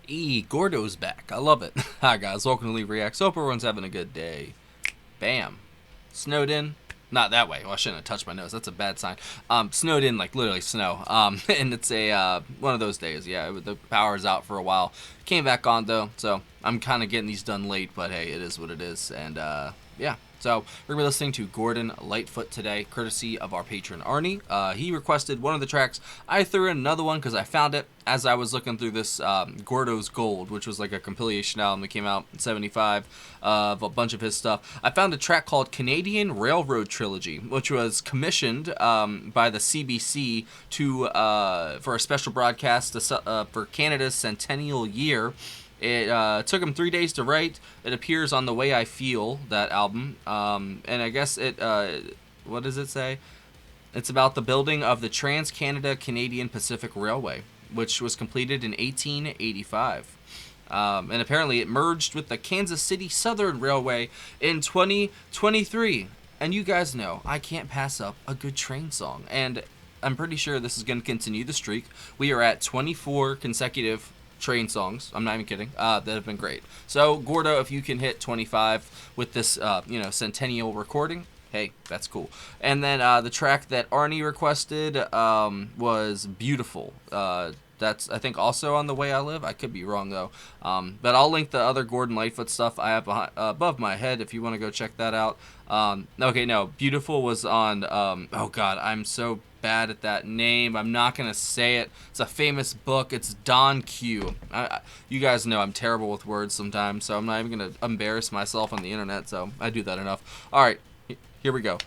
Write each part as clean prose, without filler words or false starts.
Gordo's back. I love it. Hi guys, welcome to Leave Reacts. Hope everyone's having a good day. Bam. Snowed in. Not that way. Well, I shouldn't have touched my nose. That's a bad sign. Snowed in, like literally snow. And it's a one of those days. Yeah, the power's out for a while. Came back on though, so I'm kind of getting these done late, but hey, it is what it is. And yeah. So we're going to be listening to Gordon Lightfoot today, courtesy of our patron Arnie. He requested one of the tracks. I threw in another one because I found it as I was looking through this Gordo's Gold, which was like a compilation album that came out in 75 of a bunch of his stuff. I found a track called Canadian Railroad Trilogy, which was commissioned by the CBC for a special broadcast for Canada's centennial year. It took him 3 days to write. It appears on The Way I Feel, that album. And I guess it, what does it say? It's about the building of the Trans-Canada Canadian Pacific Railway, which was completed in 1885. And apparently it merged with the Kansas City Southern Railway in 2023. And you guys know, I can't pass up a good train song. And I'm pretty sure this is going to continue the streak. We are at 24 consecutive train songs, I'm not even kidding, that have been great. So Gordo, if you can hit 25 with this centennial recording, hey, that's cool. And then the track that Arnie requested was Beautiful. That's, I think, also on The Way I Live. I could be wrong, though. But I'll link the other Gordon Lightfoot stuff I have above my head if you want to go check that out. Okay, no, Beautiful was on, oh, God, I'm so bad at that name. I'm not going to say it. It's a famous book. It's Don Q. You guys know I'm terrible with words sometimes, so I'm not even going to embarrass myself on the internet, so I do that enough. All right, here we go.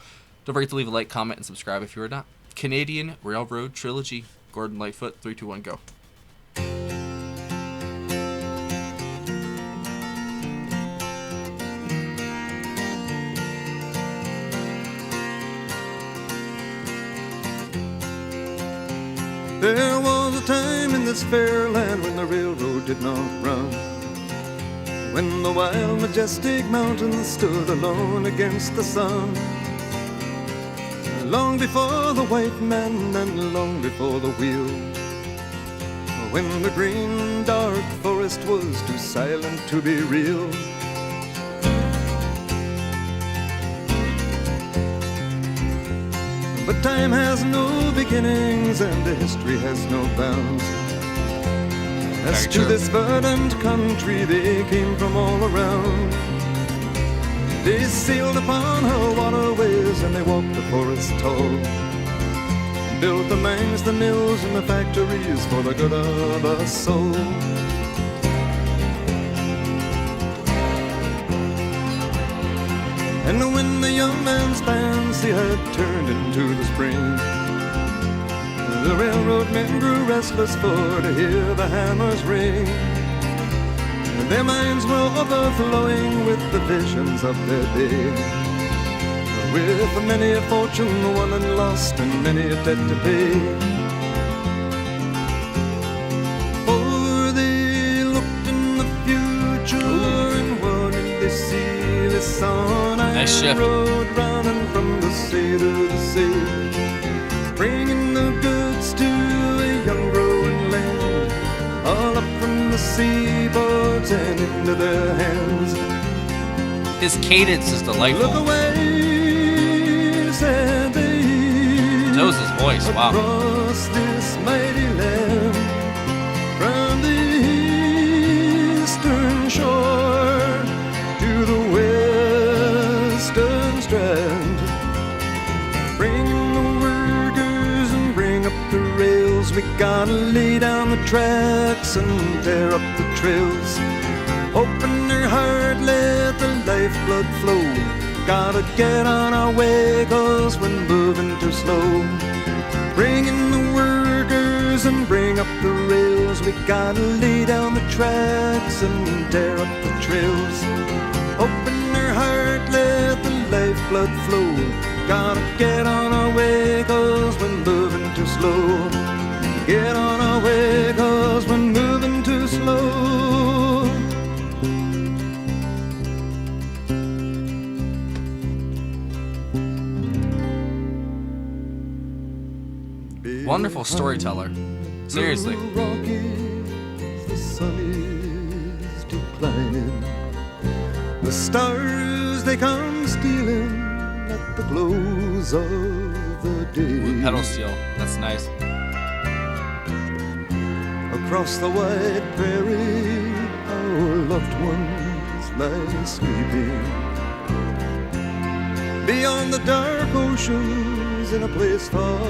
Don't forget to leave a like, comment, and subscribe if you are not. Canadian Railroad Trilogy. Gordon Lightfoot, 3, 2, 1, go. There was a time in this fair land when the railroad did not run, when the wild, majestic mountains stood alone against the sun. Long before the white man and long before the wheel, when the green, dark forest was too silent to be real. But time has no beginnings and history has no bounds. As to this verdant country they came from all around. They sailed upon her waterways and they walked the forest tall, built the mines, the mills, and the factories for the good of us all. And when the young man's fancy had turned into the spring, the railroad men grew restless for to hear the hammers ring. Their minds were overflowing with the visions of their day, with many a fortune won and lost and many a debt to pay. For they looked in the future and what did they see? They saw an iron road running from the sea to the sea, bringing the goods to a young growing land, all up from the seaboards and into their hands. His cadence is delightful. Look away, said they. Knows his voice, wow. Across this mighty land, from the eastern shore to the western strand, bringing the workers and bring up the rails. We gotta lay down the tracks and tear up the trails. Open their heart, let the lifeblood flow. Gotta get on our way, cause we're moving too slow. Bring in the workers and bring up the rails. We gotta lay down the tracks and tear up the trails. Open their heart, let the lifeblood flow. Gotta get on our way, cause we're moving too slow. Get on our way, cause we're moving too slow. Wonderful storyteller. Seriously. The sunny reclining. The stars, they come stealing at the close of the day. Ooh, pedal steel, that's nice. Across the wide prairie, our loved ones lie sleeping. Beyond the dark oceans, in a place far away,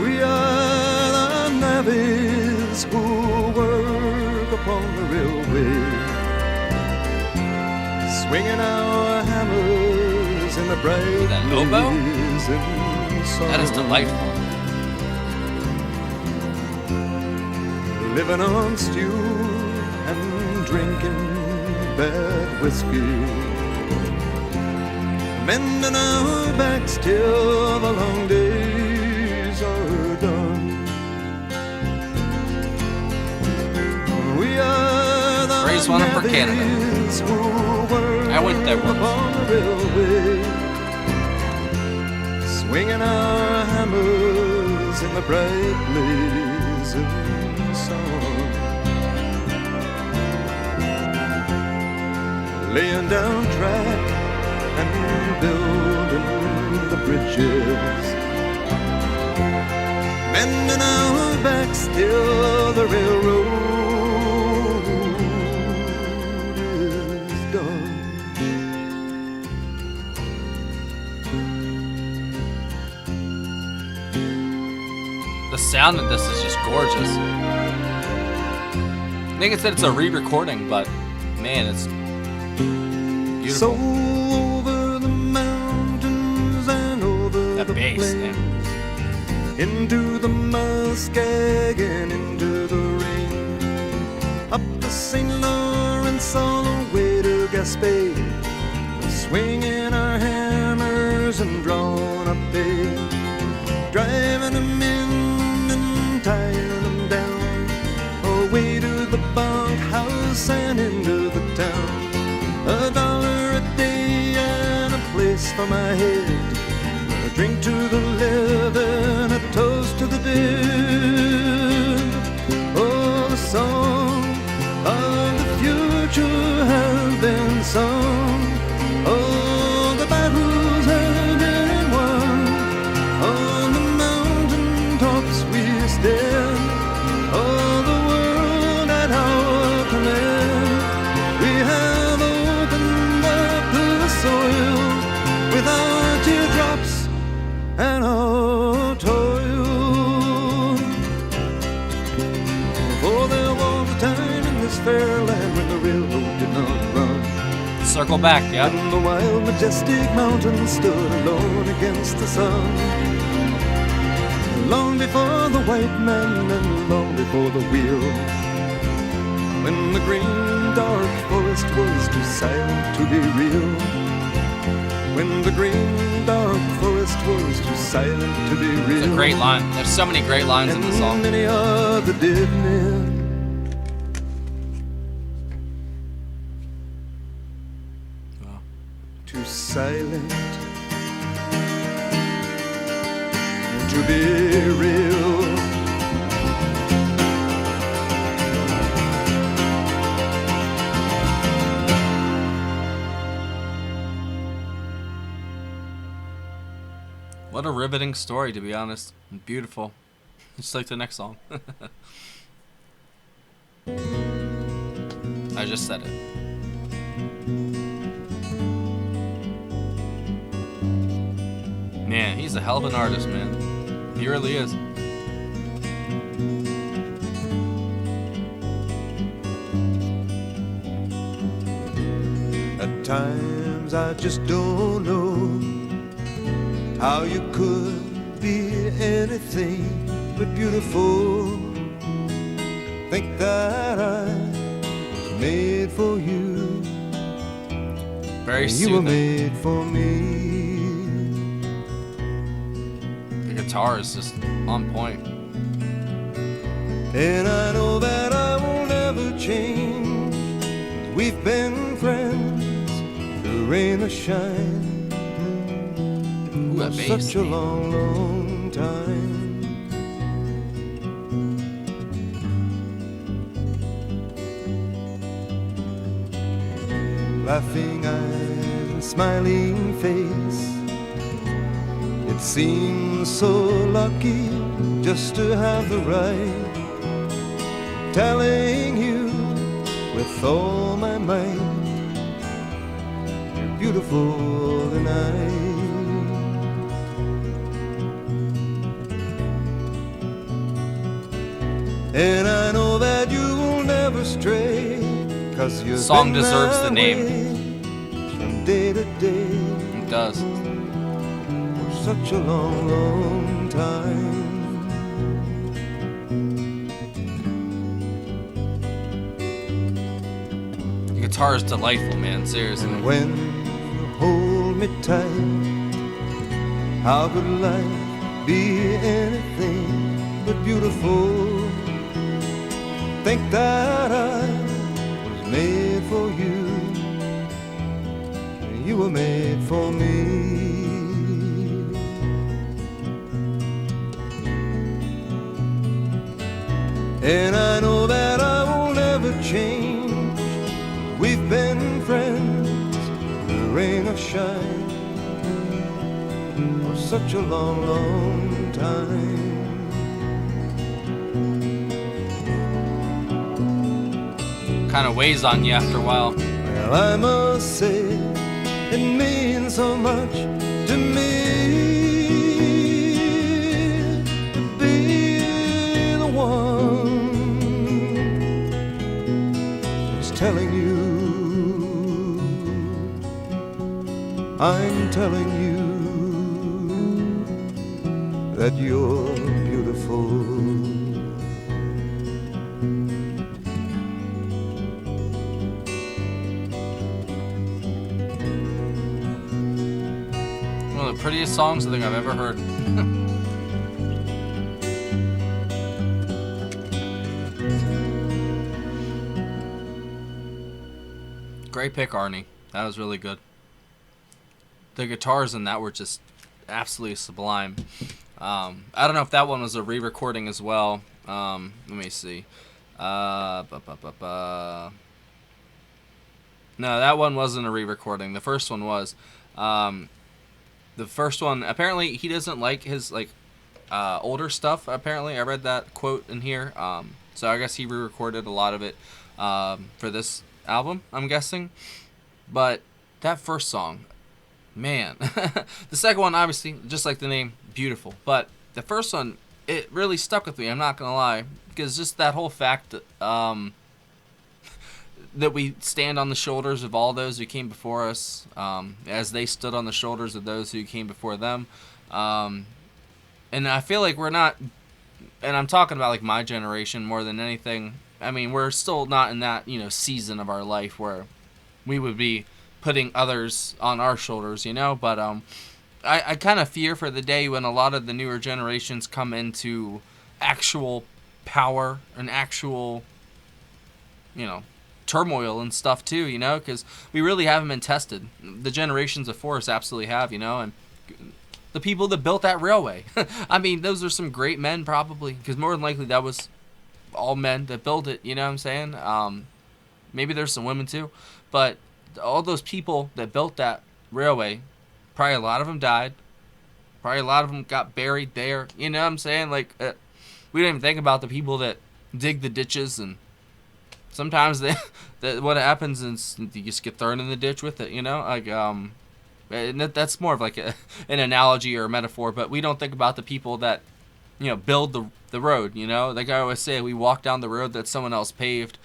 we are the navvies who work upon the railway, swinging our hammers in the bright that oboe? blazing sun. That is delightful. Living on stew and drinking bad whiskey, mending our backs till the long days are done. We are the Raise one up for Canada. navvies who work I went there once. upon the railway, swinging our hammers in the bright blazing sun, laying down track and building the bridges, bending our backs till the railroad is done. The sound of this is just gorgeous. I think it said it's a re-recording, but man, it's So beautiful. over the mountains and over That the bass, plains, man. into the Muskeg and into the rain, up the St. Lawrence all the way to Gaspé, swinging our hammers and drawing up pay, driving them in and tying them down, away to the bunkhouse and into the town. $1 a day and a place for my head, a drink to the living, a toast to the dead. Oh, the song of the future has been sung. Oh, the battles have been won. On the mountain tops we stand. Oh, the world at our command. We have opened up the soil with our teardrops and our toil. For there was a time in this fair land when the railroad did not run, Circle back, yep. and the wild majestic mountains stood alone against the sun. Long before the white man and long before the wheel, when the green dark forest was too silent to be real, when the green dark forest was too silent to be real. It's a great line. There's so many great lines in And the song. many are the dead men Wow. too silent to be real. What a riveting story, to be honest. Beautiful. Just like the next song. I just said it. Man, he's a hell of an artist, man. He really is. At times I just don't know how you could be anything but beautiful. Think that I was made for you, Very and you were soothing. made for me. The guitar is just on point. And I know that I will never change. We've been friends through rain or shine, Ooh, that bass. such a long, long time. laughing eyes and smiling face. It seems so lucky just to have the right, telling you with all my might, you're beautiful tonight. And I know that you will never stray, 'cause you've Song been deserves that the name. way from day to day. It does. For such a long, long time. The guitar is delightful, man. Seriously. And when you hold me tight, how could life be anything but beautiful? Think that I was made for you, you were made for me. And I know that I will never change. We've been friends, the rain or shine, for such a long, long time. Kind of weighs on you after a while. Well, I must say it means so much to me to be the one that's telling you, I'm telling you that you're beautiful. One of the prettiest songs I think I've ever heard. Great pick, Arnie. That was really good. The guitars in that were just absolutely sublime. I don't know if that one was a re-recording as well. Let me see. No, that one wasn't a re-recording. The first one was. The first one, apparently he doesn't like his older stuff. Apparently, I read that quote in here. So I guess he re-recorded a lot of it for this album, I'm guessing. But that first song, man. The second one, obviously, just like the name, beautiful. But the first one, it really stuck with me, I'm not going to lie. Because just that whole fact that we stand on the shoulders of all those who came before us, as they stood on the shoulders of those who came before them. And I feel like we're not, and I'm talking about like my generation more than anything. I mean, we're still not in that, season of our life where we would be putting others on our shoulders, but I kind of fear for the day when a lot of the newer generations come into actual power and actual, turmoil and stuff too, because we really haven't been tested. The generations before us absolutely have, and the people that built that railway. I mean, those are some great men probably, because more than likely that was all men that built it, you know what I'm saying? Maybe there's some women too, but all those people that built that railway, probably a lot of them died. Probably a lot of them got buried there, you know what I'm saying? Like, we don't even think about the people that dig the ditches, and sometimes what happens is you just get thrown in the ditch with it, and that's more of like an analogy or a metaphor, but we don't think about the people that, build the road, Like I always say, we walk down the road that someone else paved,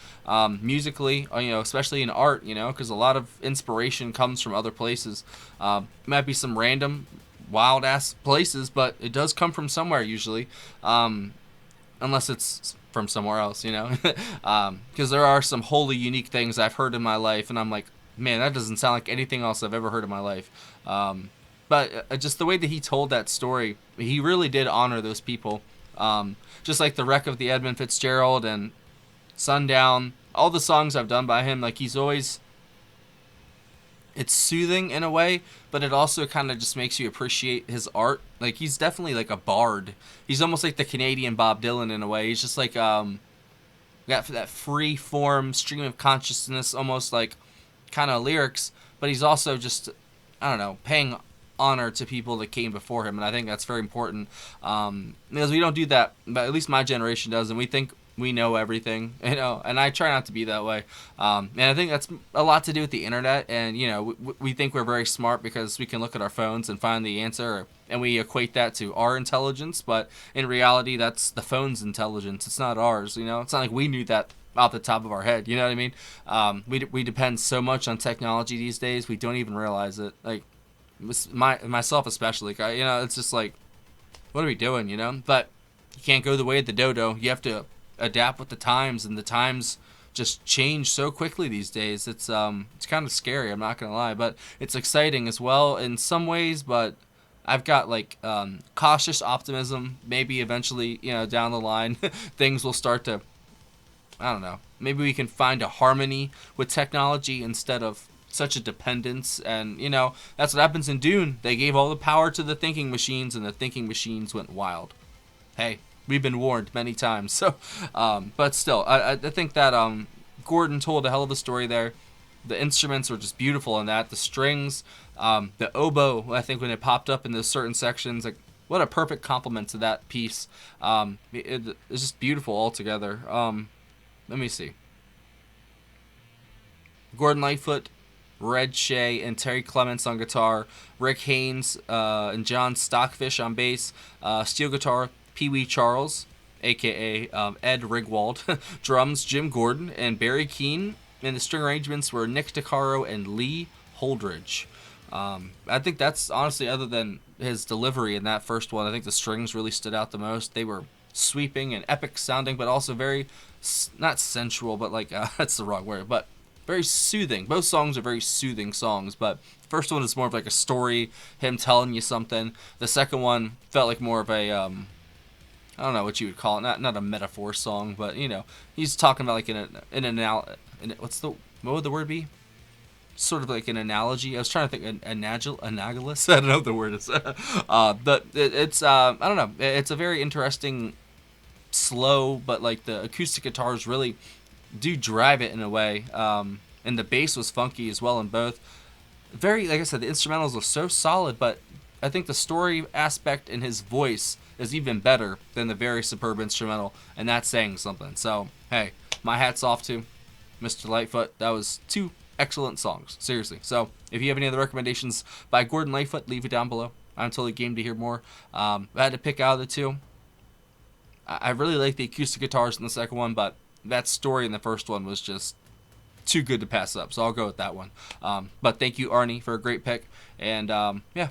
musically, especially in art, because a lot of inspiration comes from other places. It might be some random wild ass places, but it does come from somewhere usually, unless it's from somewhere else, because there are some wholly unique things I've heard in my life, and I'm like, man, that doesn't sound like anything else I've ever heard in my life. But just the way that he told that story, he really did honor those people. Just like The Wreck of the Edmund Fitzgerald and Sundown, all the songs I've done by him, like he's always, it's soothing in a way, but it also kind of just makes you appreciate his art. Like he's definitely like a bard. He's almost like the Canadian Bob Dylan in a way. He's just like got that free form stream of consciousness, almost like kind of lyrics, but he's also just, I don't know, paying honor to people that came before him, and I think that's very important, because we don't do that, but at least my generation does, and we think we know everything, and I try not to be that way, and I think that's a lot to do with the internet, and we think we're very smart because we can look at our phones and find the answer, and we equate that to our intelligence, but in reality that's the phone's intelligence. It's not ours. It's not like we knew that off the top of our head. You know what I mean? We depend so much on technology these days, we don't even realize it. Like myself especially, it's just like, what are we doing? But you can't go the way of the dodo. You have to adapt with the times, and the times just change so quickly these days. It's kind of scary, I'm not gonna lie, but it's exciting as well in some ways. But I've got like cautious optimism. Maybe eventually, down the line, things will start to, I don't know, maybe we can find a harmony with technology instead of such a dependence. And that's what happens in Dune. They gave all the power to the thinking machines, and the thinking machines went wild. Hey, we've been warned many times. So but still, I think that Gordon told a hell of a story there. The instruments were just beautiful in that. The strings, the oboe, I think when it popped up in those certain sections, like, what a perfect compliment to that piece. It's just beautiful altogether. Let me see. Gordon Lightfoot, Red Shea, and Terry Clements on guitar. Rick Haynes and John Stockfish on bass. Steel guitar, Pee Wee Charles, a.k.a. Ed Rigwald. Drums, Jim Gordon and Barry Keane. And the string arrangements were Nick DeCaro and Lee Holdridge. I think that's honestly, other than his delivery in that first one, I think the strings really stood out the most. They were sweeping and epic sounding, but also very, not sensual, but like, that's the wrong word, but very soothing. Both songs are very soothing songs, but the first one is more of like a story, him telling you something. The second one felt like more of a, I don't know what you would call it, not a metaphor song, but he's talking about like what would the word be? Sort of like an analogy. I was trying to think analogous. I don't know what the word is. But it's I don't know. It's a very interesting, slow, but like the acoustic guitars really do drive it in a way. And the bass was funky as well in both. Very, like I said, the instrumentals were so solid, but I think the story aspect in his voice is even better than the very superb instrumental, and that's saying something. So hey, my hat's off to Mr. Lightfoot. That was two excellent songs, seriously. So if you have any other recommendations by Gordon Lightfoot, leave it down below. I'm totally game to hear more. I had to pick out of the two. I really like the acoustic guitars in the second one, but that story in the first one was just too good to pass up, so I'll go with that one. But thank you, Arnie, for a great pick, and yeah,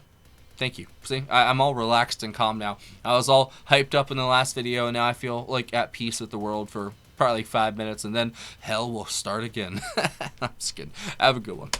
thank you. See, I'm all relaxed and calm now. I was all hyped up in the last video, and now I feel like at peace with the world for probably like 5 minutes, and then hell will start again. I'm just kidding. Have a good one.